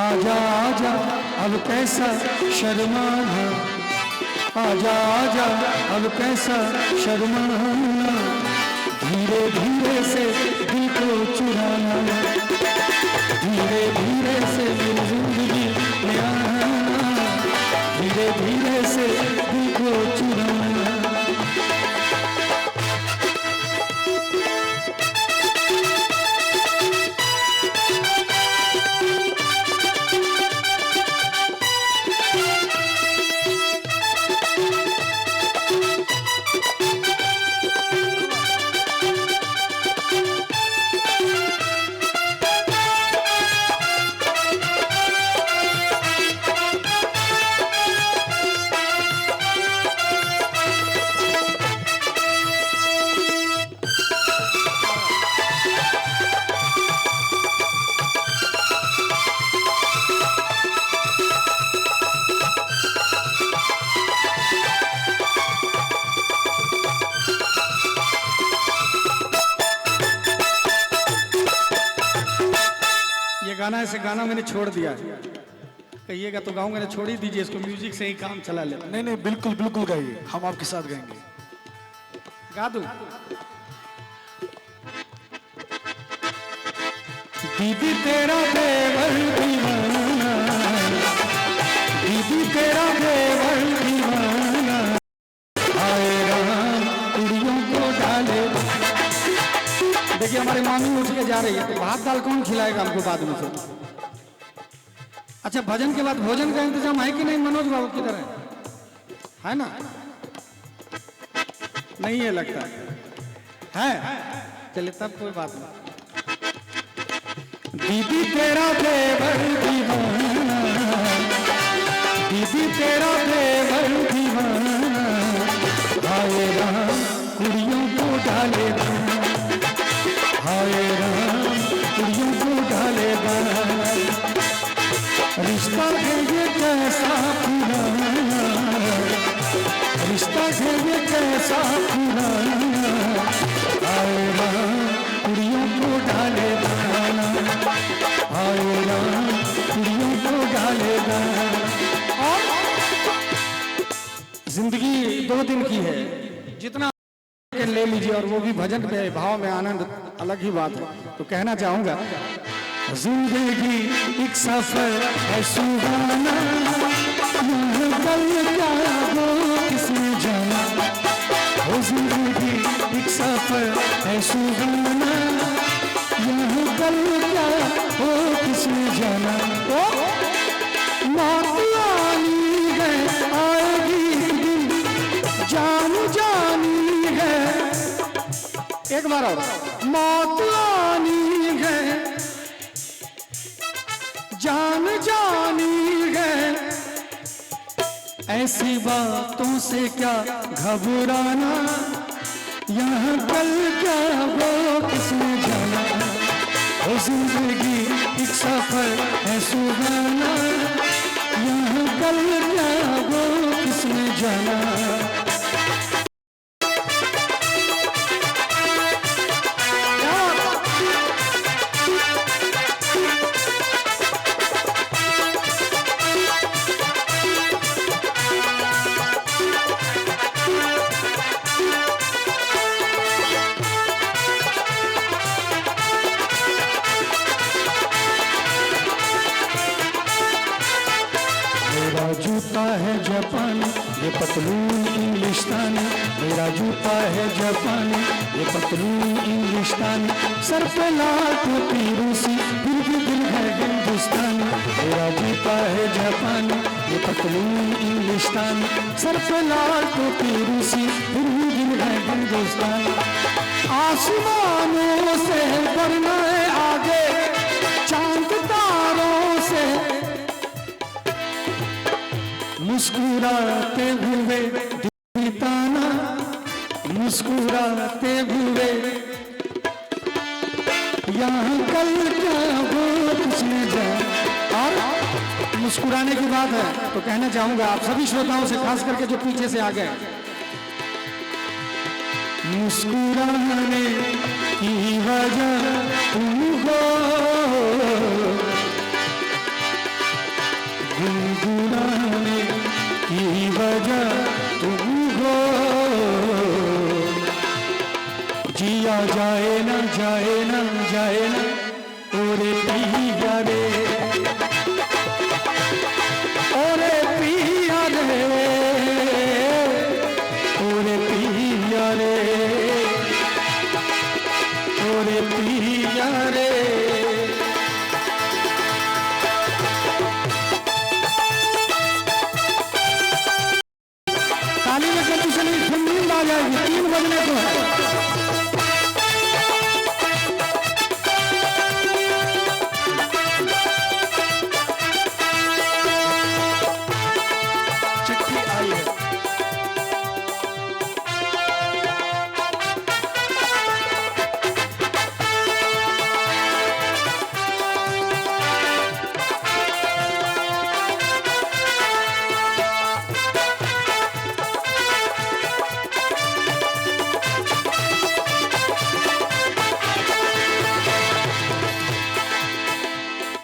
आजा आजा अब कैसा शर्माना, आजा आजा अब कैसा शर्माना, धीरे धीरे से दिल को चुराना, धीरे धीरे से मेरी जिंदगी में आना, धीरे धीरे से दिल को चुराना। गाना ऐसे गाना मैंने छोड़ दिया, कहिएगा तो गाऊंगा, छोड़ ही दीजिए इसको, म्यूजिक से ही काम चला ले। नहीं नहीं बिल्कुल बिल्कुल गाइए, हम आपके साथ गाएंगे। गा दूं? दीदी तेरा देवर दीवाना, दीदी तेरा देवर दीवाना, आए राम कुड़ियों को डाले। देखिए हमारे मामी उठ के जा रही है, तो भात दाल कौन खिलाएगा हमको बाद में से? अच्छा भजन के बाद भोजन का इंतजाम है कि नहीं? मनोज बाबू किधर है ना? नहीं है लगता है, चलिए तब कोई बात नहीं। दीदी तेरा देवर दीवाना, दीदी तेरा देवर दीवाना, आए राम कुड़ियों को डाले, हाय राम कुड़ियों को डालेगा। रिश्ता है ये कैसा पुराना, रिश्ता है ये कैसा पुराना, हाय राम कुड़ियों को डालेगा, हाय राम कुड़ियों को डालेगा। और जिंदगी 2 दिन की है, जितना ले लीजिए, और वो भी भजन में भाव में आनंद अलग ही बात है। तो कहना चाहूंगा जिंदगी एक सफर है सुहाना, यह कल क्या हो किसने जाना, वो जिंदगी एक सफर है सुहाना, यह कल क्या हो किसने जाना। तो मौत आनी है आएगी दिन, जान जानी है, एक बार और, मौत आनी है जान जानी है, ऐसी बातों से क्या घबराना, यहाँ कल क्या वो किसने जाना, वो जिंदगी एक सफर है सुहाना, यहाँ कल क्या वो किसने जाना। जूता है जापानी, ये पतलून इंग्लिस्तानी, मेरा जूता है जापानी, ये पतलून इंग्लिस्तानी, सर पे लाल टोपी रूसी, फिर भी दिल है हिंदुस्तानी, मेरा जूता है जापानी, ये पतलून इंग्लिस्तानी, सर पे लाल टोपी रूसी, फिर भी दिल है हिंदुस्तानी। आसमानों से बढ़ना है आगे, चांद तारों से मुस्कुराते हुए दीवाना, मुस्कुराते हुए यहाँ कल क्या वो किसने जाना। और मुस्कुराने की बात है तो कहना चाहूंगा आप सभी श्रोताओं से, खास करके जो पीछे से आ गए, मुस्कुराने की वजह तुम हो, जाए ना ओरे पिया रे, ओरे पिया रे, ओरे पिया रे, ओरे पिया रे। ताली में जल्दी से नहीं, फिर नींद आ जाएगी, 3 बजने को है। चिट्ठी आई है।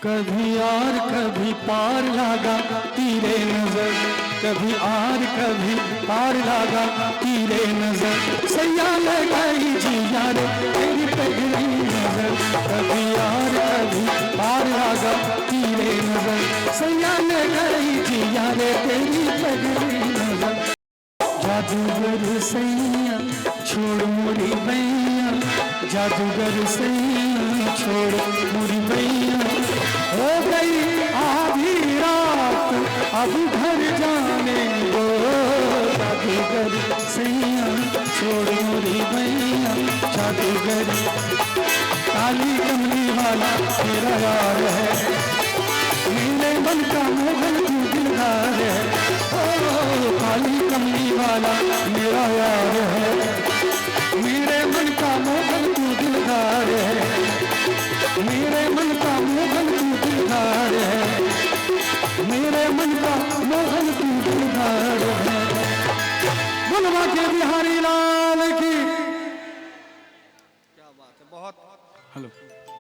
कभी आर कभी पार लागा तीरे नजर, कभी आर कभी पार लागा तीरे नजर, सैया लगाई जिया रे तेरी पगली नजर, कभी आर कभी पार लागा तीरे नजर, सैया लगाई जिया रे तेरी पगली नजर। जादूगर सैया छोड़ मुड़ी बैया, जादूगर सैया छोड़ मुड़ी बैया, हो गई आधी रात अब घर जाने दो, जादूगर सैया छोड़ मुड़ी बैया, जादूगर। काली कमली वाला तेरा यार है, मेरे मन का मोहन तू दिलदार है, ओ काली कमली वाला मेरा यार है, मेरे मन का मोहन तू दिलदार है, मेरे मन का मोहन तू दिलदार है, मेरे मन का मोहन तू दिलदार है। बुलवा के बिहारी लाल की क्या बात है। बहुत हेलो।